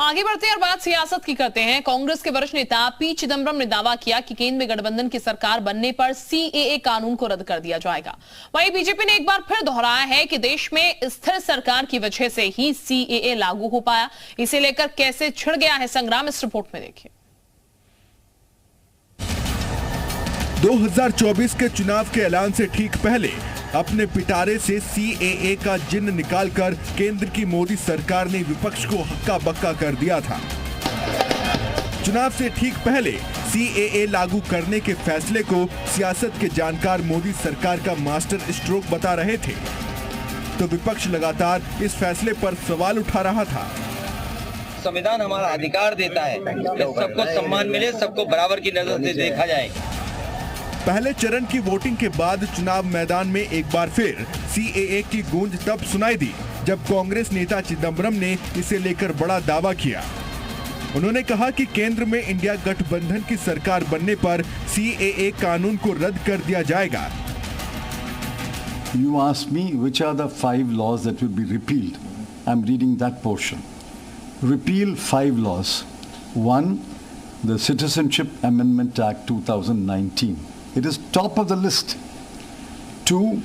आगे बढ़ते हैं और बात सियासत की करते हैं। कांग्रेस के वरिष्ठ नेता पी चिदंबरम ने दावा किया कि केंद्र में गठबंधन की सरकार बनने पर सीएए कानून को रद्द कर दिया जाएगा। वहीं बीजेपी ने एक बार फिर दोहराया है कि देश में स्थिर सरकार की वजह से ही सीएए लागू हो पाया। इसे लेकर कैसे छिड़ गया है संग्राम, इस रिपोर्ट में देखिए। 2024 के चुनाव के ऐलान से ठीक पहले अपने पिटारे से सीएए का जिन्न निकालकर केंद्र की मोदी सरकार ने विपक्ष को हक्का बक्का कर दिया था। चुनाव से ठीक पहले सीएए लागू करने के फैसले को सियासत के जानकार मोदी सरकार का मास्टर स्ट्रोक बता रहे थे, तो विपक्ष लगातार इस फैसले पर सवाल उठा रहा था। संविधान हमारा अधिकार देता है कि सबको सम्मान मिले, सबको बराबर की नजर से देखा जाए। पहले चरण की वोटिंग के बाद चुनाव मैदान में एक बार फिर सीएए की गूंज तब सुनाई दी जब कांग्रेस नेता चिदंबरम ने इसे लेकर बड़ा दावा किया। उन्होंने कहा कि केंद्र में इंडिया गठबंधन की सरकार बनने पर सीएए कानून को रद्द कर दिया जाएगा। You asked me which are the 5 laws that will be repealed. I'm reading that portion. Repeal 5 laws. 1, the Citizenship Amendment Act 2019. It is top of the list. 2,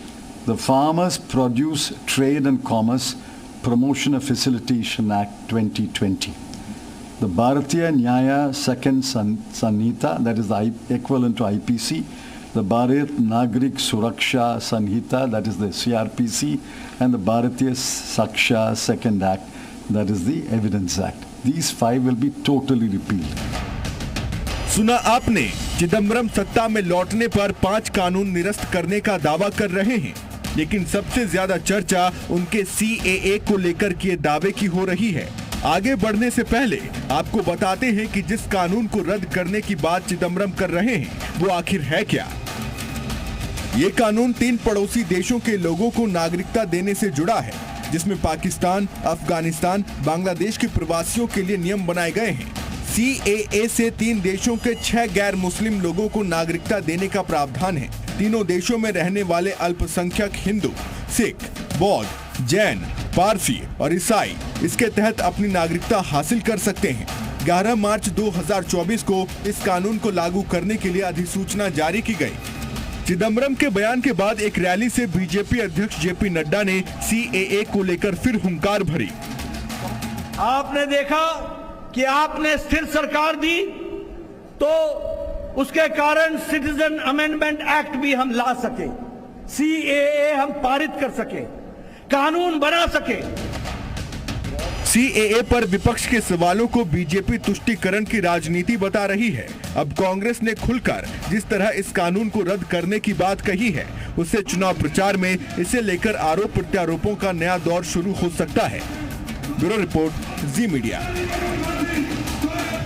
the Farmers Produce Trade and Commerce Promotion and Facilitation Act 2020. The Bharatiya Nyaya Second Sanhita, that is the equivalent to IPC. The Bharat Nagrik Suraksha Sanhita, that is the CRPC, and the Bharatiya Saksha Second Act, that is the Evidence Act. These 5 will be totally repealed. सुना आपने, चिदंबरम सत्ता में लौटने पर 5 कानून निरस्त करने का दावा कर रहे हैं, लेकिन सबसे ज्यादा चर्चा उनके सीएए को लेकर किए दावे की हो रही है। आगे बढ़ने से पहले आपको बताते हैं कि जिस कानून को रद्द करने की बात चिदंबरम कर रहे हैं, वो आखिर है क्या। ये कानून 3 पड़ोसी देशों के लोगों को नागरिकता देने से जुड़ा है, जिसमें पाकिस्तान, अफगानिस्तान, बांग्लादेश के प्रवासियों के लिए नियम बनाए गए हैं। सीएए से 3 देशों के 6 गैर मुस्लिम लोगों को नागरिकता देने का प्रावधान है। तीनों देशों में रहने वाले अल्पसंख्यक हिंदू, सिख, बौद्ध, जैन, पारसी और ईसाई इसके तहत अपनी नागरिकता हासिल कर सकते हैं। 11 मार्च 2024 को इस कानून को लागू करने के लिए अधिसूचना जारी की गई। चिदंबरम के बयान के बाद एक रैली से बीजेपी अध्यक्ष जेपी नड्डा ने सीएए को लेकर फिर हुंकार भरी। आपने देखा कि आपने स्थिर सरकार दी तो उसके कारण सिटीजन अमेंडमेंट एक्ट भी हम ला सके, सीएए हम पारित कर सके, कानून बना सके। सीएए पर विपक्ष के सवालों को बीजेपी तुष्टीकरण की राजनीति बता रही है। अब कांग्रेस ने खुलकर जिस तरह इस कानून को रद्द करने की बात कही है, उससे चुनाव प्रचार में इसे लेकर आरोप प्रत्यारोपों का नया दौर शुरू हो सकता है। ब्यूरो रिपोर्ट, जी मीडिया।